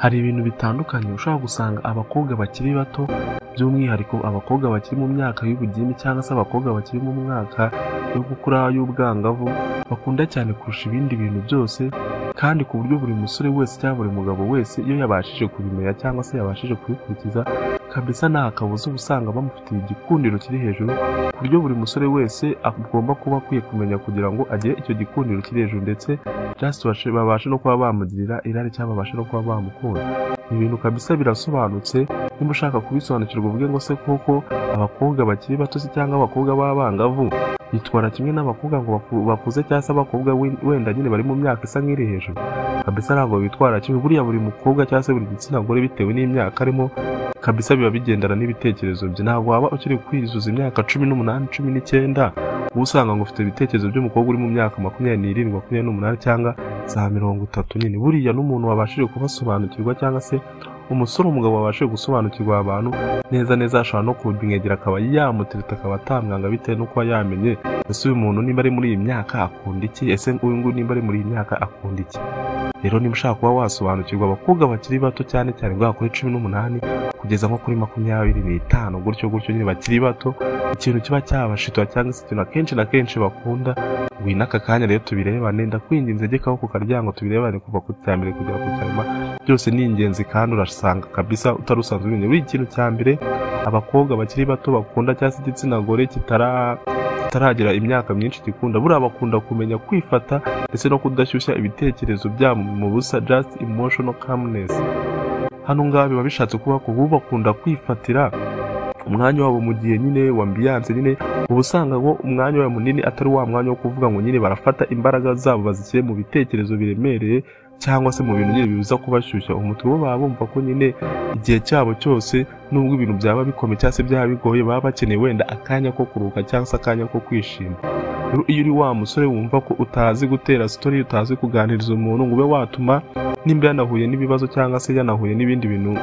hari ibintu bitandukanye ushobora gusanga abakobwa bakiri bato, by'umwihariko abakobwa bakiri mu myaka y'ubugimbi cyangwa se abakobwa bakiri mu mwaka yo gukura y'ubwangavu, bakunda cyane kurusha ibindi bintu byose, kandi ku buryo buri musore wese cyangwa buri mugabo wese iyo yabashije kubimenya cyangwa se yabashije kubikurikiza kabisa nta kabuza usanga bamufitiye igikundiro kiri hejuru, ku buryo buri musore wese agomba kuba akwiye kumenya kugira ngo agire icyo gikundiro kiri hejuru, ndetse just babashe no kuba bamugirira irari cyangwa babashe no kuba bamukunda. Ibintu kabisa birasobanutse. Niba ushaka kubisobanukirwa uvuge ngo se koko abakobwa bakiri bato cyangwa abakobwa b'abangavu bitwara kimwe n'abakobwa ngo bakuze cyangwa se abakobwa wenda nyine bari mu myaka isa nk'iri hejuru, kabisa ntabwo bitwara kimwe. Buriya buri mukobwa cyangwa se buri gitsina gore bitewe n'imyaka arimo kabisa biba bigendana n'ibitekerezo bye. Ntabwo waba ukiri kwizuza imyaka 18 19 usanga ngo ufite ibitekerezo by'umukobwa uri mu myaka 27 28 cyangwa za 30 nyine. Buriya n'umuntu wabashije kubasobanukirwa cyangwa se umusore umugabo wabashije gusobanukirwa abantu neza ashobora no kumwegera akaba yamutereta akaba atamwanga bitewe n'uko yamenye ese uyu muntu nimba ari muri iyi myaka akunda iki, ese uyu nguyu nimba ari muri iyi myaka akunda iki. Rero niba ushaka kuba wasobanukirwa abakobwa bakiri bato cyane guhera kuri 18 kugeza nko kuri 25 gutyo nyine bakiri bato, ikintu kiba cyabashitwa cyangwa se ikintu akenshi na kenshi bakunda, wina aka kanya rero tubirebane. Ndakwinginze gekaho ku karyango tubirebane kuva ku cyambere kugera ku cyanyuma, byose ni ingenzi kandi urasanga kabisa utarusanzwe umenye. Buri ikintu cya mbere abakobwa bakiri bato bakunda cyangwa se igitsina gore kitaragira imyaka myinshi gikunda, buriya bakunda kumenya kwifata ndetse no kudashyushya ibitekerezo byabo mu busa, just emotional calmness. Hano ngaha biba bishatse kuba ko bakunda kwifatira umwanya wabo mu gihe nyine wa ambiance nyine, ubusanga ngo umwanya wabo munini atari wa mwanya wo kuvuga ngo nyine barafata imbaraga zabo bazishyire mu bitekerezo biremereye cyangwa se mu bintu nyine bibuza kubashyushya umutwe. Bo baba bumva ko nyine igihe cyabo cyose nubwo ibintu byaba bikomeye cyangwa se byaba bigoye baba bakeneye wenda akanya ko kuruhuka cyangwa se akanya ko kwishima. Rero iyo uri wa musore wumva ko utazi gutera story, utazi kuganiriza umuntu ngo ube watuma nimba yanahuye n'ibibazo cyangwa se yanahuye n'ibindi bintu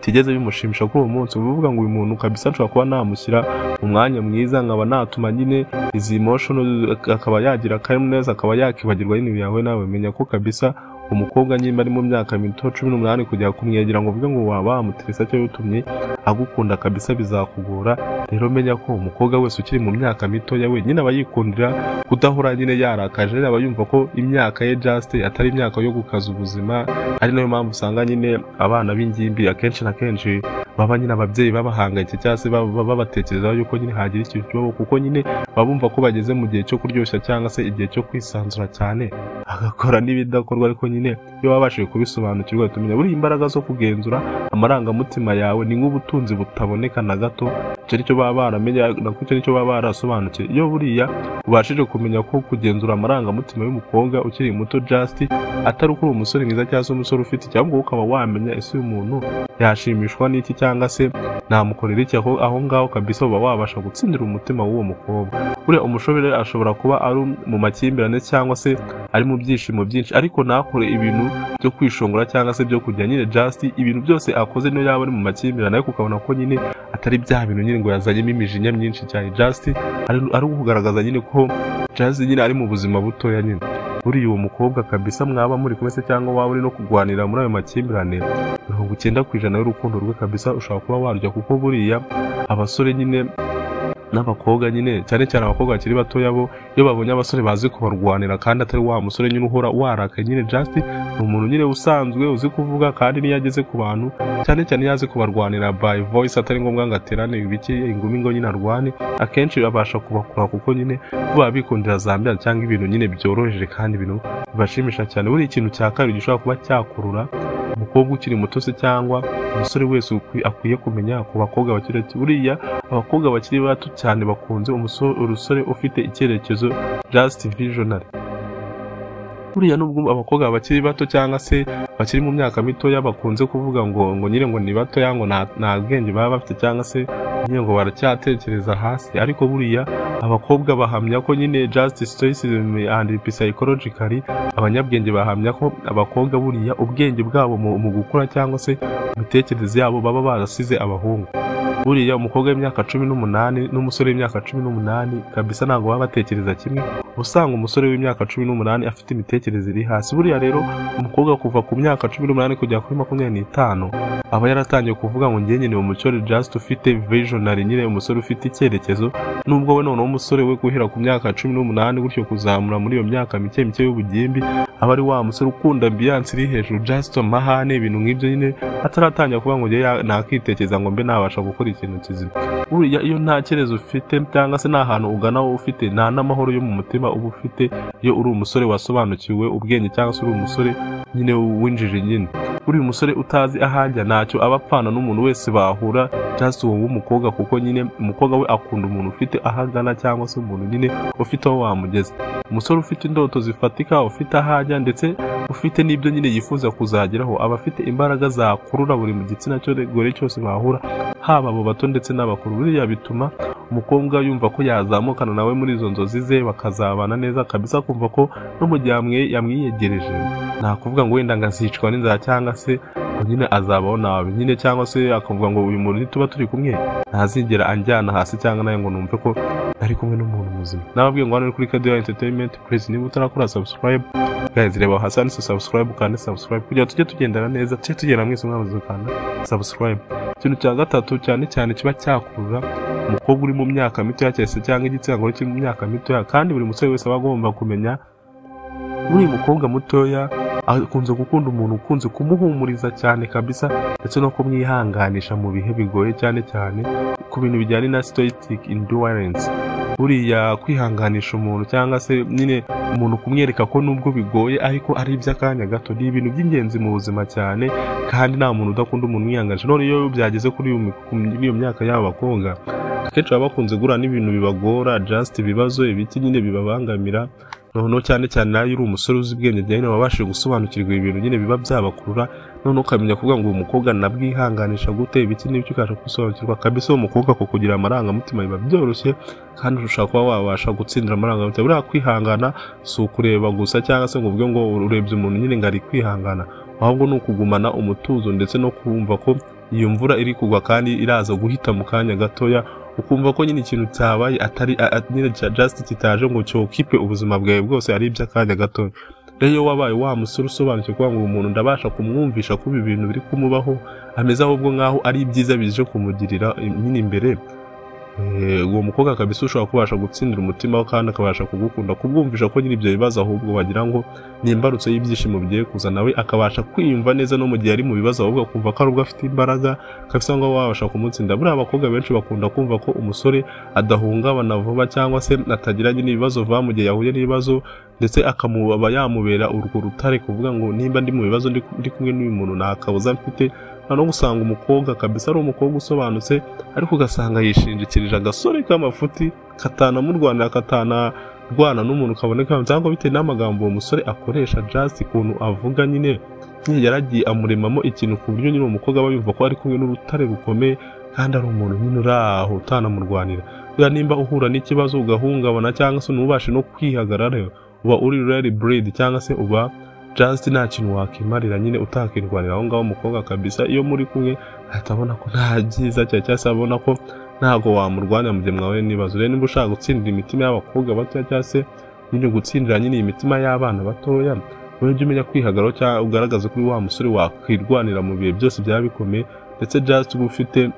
tigeze bimushimisha kuri uwo munsi, uvuga ngo uyu muntu kabisa nshobora kuba namushyira mu mwanya mwiza, nkaba natuma nyine izi emotional akaba yagira calmness, akaba yakibagirwa n'ibintu yawe nawe. Menya ko kabisa umukobwa nyimba ari mu myaka 18 kujya kumwegera ngo uvuge ngo waba wamuteresa cyo yutumye agukunda kabisa bizakugora. Rero menya ko umukobwa wese ukiri mu myaka mito yawe nyine aba yikundira kudahura nyine yarakaje, aba yumva ko imyaka ye just atari imyaka yo gukaza ubuzima. Ari nayo mpamvu usanga nyine abana b'ingimbi akenshi na kenshi baba nyine ababyeyi babahangayitse cyangwa se babatekerezaho yuko nyine hagira ikintu kibaho, kuko nyine babumva ko bageze mu gihe cyo kuryoshya cyangwa se igihe cyo kwisanzura cyane, agakora n'ibidakorwa. Ariko nyine iyo wabashije kubisobanukirwa tumenya buri imbaraga zo kugenzura amarangamutima yawe ni nk'ubutunzi butaboneka na gato. Icyo nicyo baba baramenya, icyo nicyo baba barasobanukiwe. Iyo buriya ubashije kumenya ko kugenzura amarangamutima y'umukobwa ukiri muto just atari ukuri umusore mwiza cyangwa se umusore ufite cyangwa ukaba wamenya ese uyu muntu yashimishwa n'iki cyangwa se namukorera iki, aho ngaho kabisa uba wabasha gutsindira umutima w'uwo mukobwa. Buriya umushobere ashobora kuba ari mu makimbirane cyangwa se ari mu byishimo byinshi, ariko nakore ibintu byo kwishongora cyangwa se byo kujya nyine just ibintu byose akoze niyo yaba ari mu makimbirane, ariko ukabona ko nyine atari bya bintu nyine ngo yazanyemo imijinya myinshi cyane, just ari kugaragaza nyine ko just nyine ari mu buzima butoya nyine. Buriya uwo mukobwa kabisa mwaba muri kumese cyangwa waba uri no kugwanira muri ayo makimbirane 90% y'urukundo rwe kabisa ushobora kuba warujya, kuko buriya abasore nyine n'abakobwa nyine cyane abakobwa bakiri batoya bo iyo babonye abasore bazi kubarwanira kandi atari wa musore nyine uhora waraka nyine just umuntu nyine usanzwe uzi kuvuga, kandi niyo ageze ku bantu cyane yazi kubarwanira by voice atari ngombwa ngo aterane ibiki ingumi ngo nyine arwane, akenshi abasha kubakura kuko nyine baba bikundira zambia cyangwa ibintu nyine byoroheje kandi ibintu bibashimisha cyane. Buri ikintu cya kabiri gishobora kuba cyakurura umukobwa ukiri muto se cyangwa umusore wese akwiye kumenya ku bakobwa bakiri bato, buriya abakobwa bakiri bato cyane bakunze urusore ufite icyerekezo just visionary. Buriya nubwo abakobwa bakiri bato cyangwa se bakiri mu myaka mitoya bakunze kuvuga ngo nyine ngo ni bato yango nta bwenge baba bafite cyangwa se nyine ngo baracyatekereza hasi, ariko buriya abakobwa bahamya ko nyine just stoicism and psychologically abanyabwenge bahamya ko abakobwa buriya ubwenge bwabo mu gukura cyangwa se imitekerereze yabo baba barasize abahungu. buriya umukobwa w'imyaka 18 n'umusore w'imyaka 18 kabisa ntabwo baba batekereza kimwe. Usanga umusore w'imyaka 18 afite imitekerereze iri hasi. Buriya rero umukobwa kuva ku myaka 18 kujya kuri 25 aba yaratangiye kuvuga ngo ngiye nyine umusore just ufite visionary, nyine umusore ufite icyerekezo, nubwo we noneho umusore we guhera ku myaka 18 gutyo kuzamura muri iyo myaka mike y'ubugimbi aba ari wa musore ukunda ambiance iri hejuru, just amahane, ibintu nk'ibyo nyine ataratangira kuvuga ngo ngiye nakitekereza ngo mbe nabasha gukora ikintu kizima. Buriya iyo nta cyerezo ufite cyangwa se nta hantu ugana ufite, nta n'amahoro yo mu mutima uba ufite iyo uri umusore wasobanukiwe ubwenge cyangwa se uri umusore nyine winjije nyine. Uri umusore utazi ahajya ntacyo aba apfana n'umuntu wese bahura, just uwo w'umukobwa, kuko nyine umukobwa we akunda umuntu ufite ahagana cyangwa se umuntu nyine ufite aho wamugeza. Umusore ufite indoto zifatika, ufite ahajya ndetse ufite n'ibyo nyine yifuza kuzageraho, aba afite imbaraga zakurura buri mu gitsina gore cyose bahura, haba abo bato ndetse n'abakuru. Buriya bituma umukobwa yumva ko yazamukana nawe muri izo nzozi ze, bakazabana neza kabisa, kumva ko no mu gihe yamwiyegereje nta kuvuga ngo wenda ngazicwa n'inzara cyangwa se ngo nyine azabaho nawe nyine, cyangwa se akavuga ngo uyu muntu tuba turi kumwe ntazigera anjyana hasi cyangwa nawe ngo numve ko ari kumwe n'umuntu muzima. Nababwiye ngo hano kuri Kaduha Entertainment, please niba utarakora subscribe guys, reba hasi handitse subscribe kandi subscribe kugira tujye tugendana neza, tujye tugenda mwese mwamaze kandi subscribe. Ikintu cya gatatu cyane cyane kiba cyakurura umukobwa uri mu myaka mito cyese cyangwa igitsina gore kiri mu myaka mito, kandi buri musore wese aba agomba kumenya uri mukobwa mutoya akunze gukunda umuntu ukunze kumuhumuriza cyane kabisa, ndetse no kumwihanganisha mu bihe bigoye, cyane cyane ku bintu bijyanye na stoic endurance. Buriya kwihanganisha umuntu cyangwa se nyine umuntu kumwereka ko nubwo bigoye ariko ari iby'akanya gato, ni ibintu by'ingenzi mu buzima cyane, kandi nta muntu udakunda umuntu wihanganisha. None iyo byageze kuri iyo myaka y'abakobwa akenshi baba bakunze guhura n'ibintu bibagora, just ibibazo ibiki nyine bibabangamira, noneho cyane cyane nayo uri umusore uzi ubwenge nyine wabashije gusobanukirwa ibintu nyine biba byabakurura, noneho ukamenya kuvuga ngo uyu mukobwa nabwihanganisha gute, ibiki n'ibyo ukasha gusobanukirwa kabisa. Uwo mukobwa ko kugira amarangamutima biba byoroshye, kandi ushaka kuba wabasha gutsindira amarangamutima. Buriya kwihangana si ukureba gusa cyangwa se ngo uvuge ngo urebye umuntu nyine ngo ari kwihangana, ahubwo ni ukugumana umutuzo ndetse no kumva ko iyo mvura iri kugwa kandi iraza guhita mu kanya gatoya, ukumva ko nyine ikintu cyabaye atari nyine just kitaje ngo cyokipe ubuzima bwawe bwose, ari iby'akanya gato. Rero wabaye wa musore usobanukiwe kuba ngo uyu muntu ndabasha kumwumvisha ko ibi bintu biri kumubaho ameze ahubwo nkaho ari byiza bije kumugirira nyine imbere, uwo mukobwa kabisa ushobora kubasha gutsindira umutima we kandi akabasha kugukunda, kubwumvisha ko nyine ibyo bibazo ahubwo wagira ngo ni imbarutso y'ibyishimo bigiye kuza, nawe akabasha kwiyumva neza no mu gihe ari mu bibazo, ahubwo akumva ko ari ubwo afite imbaraga kabisa ngo wabasha kumutsinda. Buriya abakobwa benshi bakunda kumva ko umusore adahungabana vuba cyangwa se atagira nyine ibibazo vuba mu gihe yahuye n'ibibazo, ndetse akamubaba yamubera urwo rutare, kuvuga ngo nimba ndi mu bibazo ndi kumwe n'uyu muntu nta kabuza mfite. No gusanga umukobwa kabisa ari umukobwa usobanutse, ariko ugasanga yishingikirije agasore k'amafuti katanamurwanira, katanarwana n'umuntu kaboneka, cyangwa bitewe n'amagambo uwo musore akoresha, just ukuntu avuga nyine yaragiye amuremamo ikintu ku buryo nyine umukobwa aba yumva ko ari kumwe n'urutare rukomeye, kandi ari umuntu nyine uri aho utanamurwanira. Nimba uhura n'ikibazo ugahungabana cyangwa se ntubashe no kwihagararayo, uba uri rally breed cyangwa se uba just nta kintu wakimarira nyine utakirwanira aho ngaho. Umukobwa kabisa iyo muri kumwe ahita abona ko nta byiza cyangwa se abona ko ntago wamurwanira mu gihe mwawe n'ibibazo. Rero niba ushaka gutsindira imitima y'abakobwa bato cyangwa se nyine gutsindira nyine imitima y'abana batoya, wowe ujye umenya kwihagararaho cyangwa ugaragaza kuri wa musore wakwirwanira mu bihe byose byaba bikomeye, ndetse just uba ufite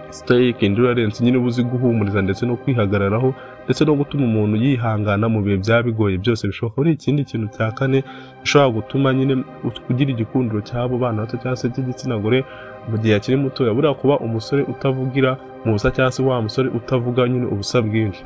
stoic endurance, nyine ubuzi guhumuriza ndetse no kwihagararaho, ndetse no gutuma umuntu yihangana mu bihe byaba bigoye byose bishoboka. Buri ikindi kintu cya kane gishobora gutuma nyine kugira igikundiro cy'abo bana bato cyangwa se cy'igitsina gore mu gihe akiri mutoya, buriya kuba umusore utavugira mu busa cyangwa se wa musore utavuga nyine ubusa bwinshi.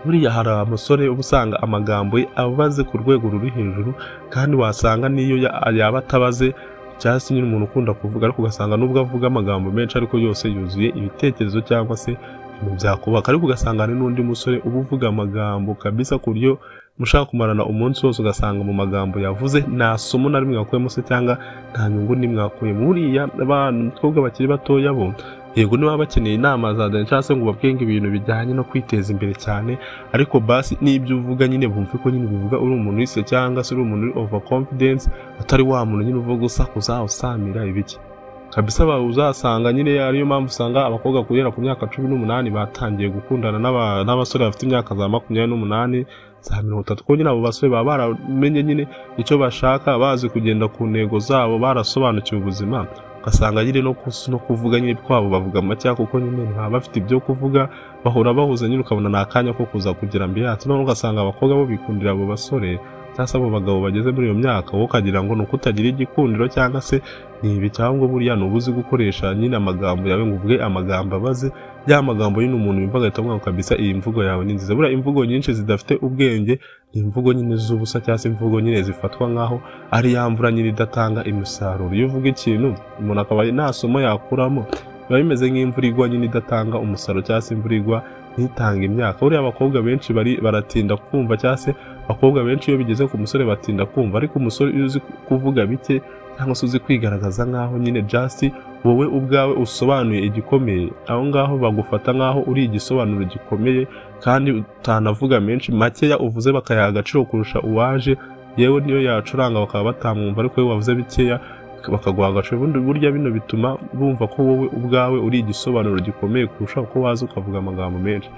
Buriya hari amusore uba usanga amagambo ye abaze ku rwego ruri hejuru, kandi wasanga niyo yaba atabaze cyangwa se nyine umuntu ukunda kuvuga, ariko ugasanga nubwo avuga amagambo menshi ariko yose yuzuye ibitekerezo cyangwa se ibintu byakubaka. Ariko ugasanga hari n'undi musore uba uvuga amagambo kabisa ku buryo mushaka kumarana umunsi wose, ugasanga mu magambo yavuze nta somo na rimwe yakuyemo se cyangwa nta nyungu n'imwe yakuyemo. Buriya abakobwa bakiri batoya bo yego niba bakeneye inama za dani cyangwa se ngo babwenge ibintu bijyanye no kwiteza imbere cyane, ariko basi n'ibyo uvuga nyine bumve ko nyine bivuga uri umuntu wese cyangwa se uri umuntu uri over confidence, atari wa muntu nyine uvuga usakuza usamira ibiki. kabisa uzasanga nyine ariyo mpamvu usanga abakobwa kugera ku myaka 18 batangiye gukundana n'abasore bafite imyaka za 28 za 30 ko nyine abo basore baba baramenye nyine icyo bashaka bazi kugenda ku ntego zabo barasobanukiwe ubuzima ugasanga nyine no kuvuga nyine kwabo bavuga make kuko nyine baba bafite ibyo kuvuga bahora bahuza nyine ukabona nakanya ko kuza kugira mbere ati none ugasanga abakobwa bo bikundira abo basore cyangwa abo bagabo bageze muri iyo myaka wo kagira ngo nuko utagira igikundiro cyangwa se nibi cyangwa buriya nubuzi gukoresha nyine amagambo yawe ngo uvuge amagambo abaze ya magambo y'umuntu umuntu yumvaga atamwa kabisa iyi mvugo yawe ni nziza buriya imvugo nyinshi zidafite ubwenge ni imvugo nyine z'ubusa cyangwa se imvugo nyine zifatwa nkaho ari yamvura nyine idatanga imisaruro iyo uvuga ikintu umuntu akaba nta somo yakuramo biba bimeze nk'imvura igwa nyine idatanga umusaruro cyangwa se imvura igwa ntitanga imyaka buriya abakobwa benshi baratinda kumva cyangwa se abakobwa benshi iyo bigeze ku musore batinda kumva ariko umusore uzi kuvuga bike cyangwa se uzi kwigaragaza nkaho nyine just wowe ubwawe usobanuye igikomeye aho ngaho bagufata nkaho uri igisobanuro gikomeye kandi utanavuga menshi makeya uvuze bakayaha agaciro kurusha uwaje yewe niyo yacuranga bakaba batamwumva ariko we wavuze bikeya bakaguha agaciro burya bino bituma bumva ko wowe ubwawe uri igisobanuro gikomeye kurusha uko waza ukavuga amagambo menshi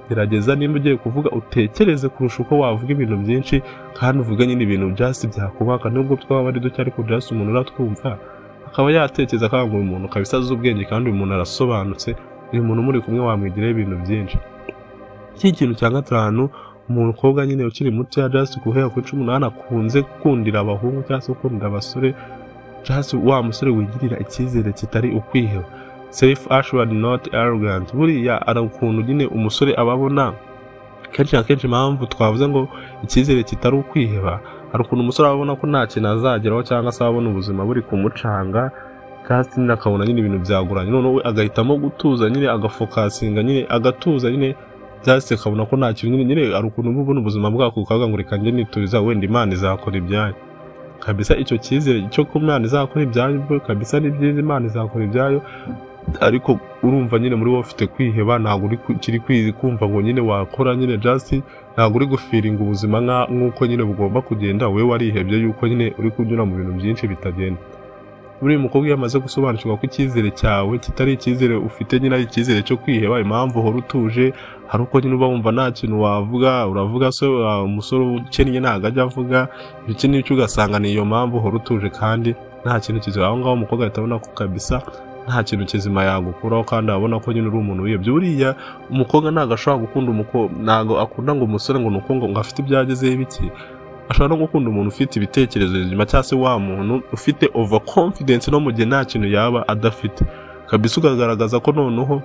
gerageza nimba ugiye kuvuga utekereze kurusha uko wavuga ibintu byinshi kandi uvuga nyine ibintu just byakubaka nubwo twaba ari duke ariko just umuntu uratwumva akaba yatekereza kandi uyu muntu kabisa azi ubwenge kandi uyu muntu arasobanutse uyu muntu muri kumwe wamwigiraho ibintu byinshi iki kintu cya gatanu umukobwa nyine ukiri muto ya just guhera ku 18 akunze gukundira abahungu cyangwa se gukundira abasore just wa musore wigirira icyizere kitari ukwiheba self assured not arrogant buriya ari ukuntu nyine umusore ababona kenshi impamvu twavuze ngo icyizere kitari ukwiheba hari ukuntu umusore ababona ko nta kintu azageraho cyangwa se abona ubuzima buri kumucanga kandi nakabona nyine ibintu byaguranye none we agahitamo gutuza nyine agafokasinga nyine agatuza nyine byase kabona ko nta kintu nyine ari ukuntu ubona ubuzima bwako ukavuga ngo reka njye nituriza wenda Imana izakora ibyayo kabisa icyo cyizere cyo ko Imana izakora ibyayo kabisa ni byiza Imana izakora ibyayo ariko urumva nyine muri wowe ufite kwiheba ntabwo uri kiri kumva ngo nyine wakora nyine just ntabwo uri gufiringa ubuzima nk'uko nyine bugomba kugenda we warihebye yuko nyine uri kunyura mu bintu byinshi bitagenda buri mukobwa yamaze gusobanukirwa ko icyizere cyawe kitari icyizere ufite nyine ari icyizere cyo kwiheba impamvu uhora utuje hari uko nyine uba wumva nta kintu wavuga uravuga se umusore ukennye ntabwo ajya avuga iki n'icyo ugasanga ni iyo mpamvu uhora utuje kandi nta kintu kizima aho ngaho umukobwa ahita abona ko kabisa nta kintu kizima yagukuraho kandi abona ko nyine uri umuntu wiyebye buriya umukobwa ntabwo ashobora gukunda ntabwo akunda ngo umusore ngo nuko ngo afite ibyagezeho ibiki ashobora no gukunda umuntu ufite ibitekerezo bizima cyangwa se wa muntu ufite over confidence no mu gihe nta kintu yaba adafite kabisa ukagaragaza ko noneho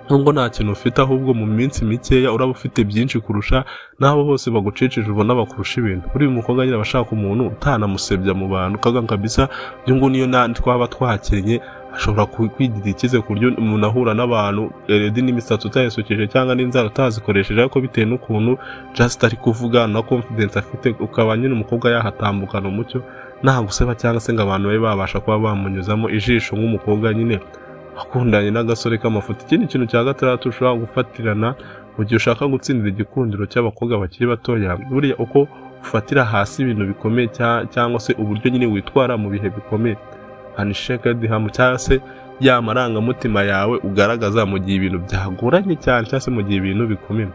nubwo nta kintu ufite ahubwo mu minsi mikeya uraba ufite byinshi kurusha n'abo bose bagucecuje ubona bakurusha ibintu buri umukobwa nyine abashaka umuntu utanamusebya mu bantu ukavuga kabisa byo ngo niyo twaba twakenye ashobora kwigirira ikize ku buryo umuntu ahura n'abantu redi n'imisatsi utayisokeje cyangwa n'inzara utazikoresheje ariko bitewe n'ukuntu just ari kuvuga na confidence afite ukaba nyine umukobwa yahatambukana umucyo nta guseba cyangwa se ngo abantu babe babasha kuba bamunyuzamo ijisho nk'umukobwa nyine akundanye n'agasore k'amafuti ikindi kintu cya gatandatu ushobora gufatirana mu gihe ushaka gutsindira igikundiro cy'abakobwa bakiri batoya buriya uko ufatira hasi ibintu bikomeye cyangwa se uburyo nyine witwara mu bihe bikomeye handshake hamu cyangwa se ya marangamutima yawe ugaragaza mu gihe ibintu byagoranye cyane cyangwa se mu gihe ibintu bikomeye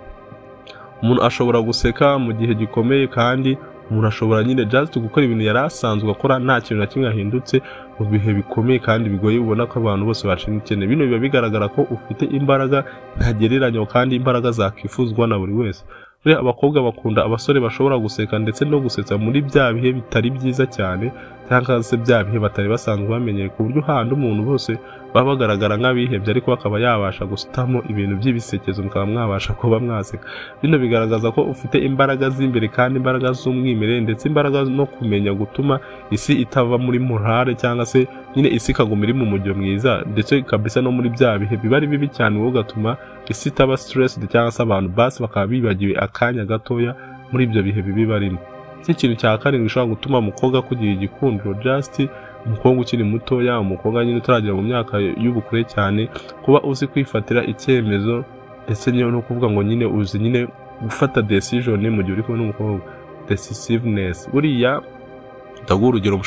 umuntu ashobora guseka mu gihe gikomeye kandi umuntu ashobora nyine just gukora ibintu yari asanzwe akora nta kintu na kimwe ahindutse mu bihe bikomeye kandi bigoye ubona ko abantu bose bacinikeneye bino biba bigaragara ko ufite imbaraga ntagereranywa kandi imbaraga zakifuzwa na buri wese abakobwa bakunda abasore bashobora guseka ndetse no gusetsa muri bya bihe bitari byiza cyane cyangwa se bya bihe batari basanzwe bamenyeye ku buryo handi umuntu bose baba bagaragara nk'abihebye ariko akaba yabasha gusutamo ibintu by'ibisekezo mukaba mwabasha kuba mwaseka bino bigaragaza ko ufite imbaraga z'imbere kandi imbaraga z'umwimerere ndetse imbaraga no kumenya gutuma isi itava muri morale cyangwa se nyine isi ikaguma iri mu mujyo mwiza ndetse kabisa no muri bya bihe biba ari bibi cyane wowe ugatuma isi itaba stressed cyangwa se abantu basi bakaba bibagiwe akanya gatoya muri ibyo bihe bibi barimo ikintu cya karindwi gishobora gutuma umukobwa kugira igikundiro just umukobwa ukiri mutoya umukobwa nyine utaragera mu myaka y'ubukure cyane kuba uzi kwifatira icyemezo ndetse no kuvuga ngo nyine uzi nyine gufata decision mu gihe uri kumwe n'umukobwa decisiveness buriya ndaguha urugero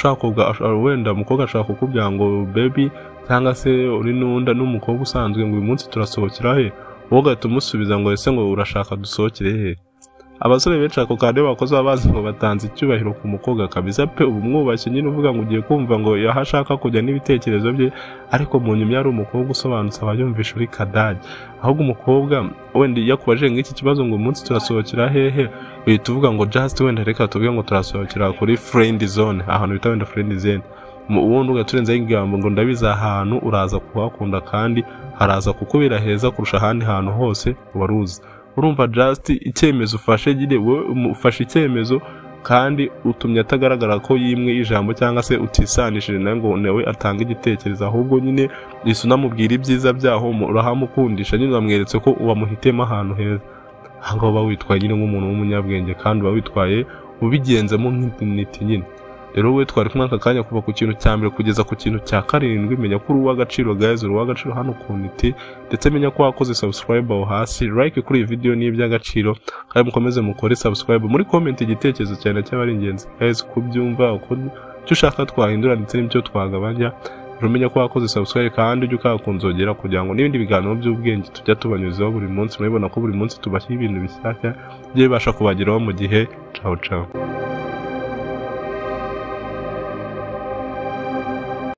wenda umukobwa ashaka kukubwira ngo baby cyangwa se uri n'umukobwa usanzwe ngo uyu munsi turasohokera he, wowe ugahita umusubiza ngo ese ngo urashaka dusohokere he. Abasore benshi ako kande bakoze babazi ngo batanze icyubahiro ku mukobwa kabisa pe, ubu mwubashye nyine uvuga ngo ugiye kumva ngo yahashaka kujya n'ibitekerezo bye, ariko mu nyuma yari umukobwa usobanutse abayumvisha uri kadage. Ahubwo umukobwa wenda yakubaje nk'iki kibazo ngo umunsi turasohokera hehe, uhita uvuga ngo just wenda reka tuvuge ngo turasohokera kuri friend zone, ahantu bita wenda friend zone. Ubundi ugaturenzaho ingambo ngo ndabizi ahantu uraza kuhakunda kandi haraza kukubera heza kurusha ahandi hantu hose waruzi. Urumva just icyemezo ufashe nyine wowe ufashe icyemezo kandi utumye atagaragara ko yimwe ijambo cyangwa se utisanishije nawe ngo nawe atanga igitekerezo, ahubwo nyine isi unamubwira ibyiza byaho urahamukundisha nyine wamweretse ko wamuhitemo ahantu heza. Ahangaho uba witwaye nyine nk'umuntu w'umunyabwenge kandi uba witwaye ubigenzemo nk'intiti nyine. Rero we twari kumwe aka kanya kuva ku kintu cya mbere kugeza ku kintu cya 7, menya ko uri uw'agaciro guys, uri uw'agaciro hano ku Ntiti, ndetse menya ko wakoze subscribe aho hasi, like kuri iyi video ni iby'agaciro, kandi mukomeze mukore subscribe, muri comment igitekerezo cyane cy'abari ingenzi guys, kubyumva uko cyo ushaka twahindura ndetse n'ibyo twagabanya. Rumenya ko wakoze subscribe kandi ujye ukakunzogera kugira ngo n'ibindi biganiro by'ubwenge tujya tubanyuzaho buri munsi. Murabibona ko buri munsi tubashyira ibintu bishyashya bye basha kubageraho mu gihe. Ciao ciao.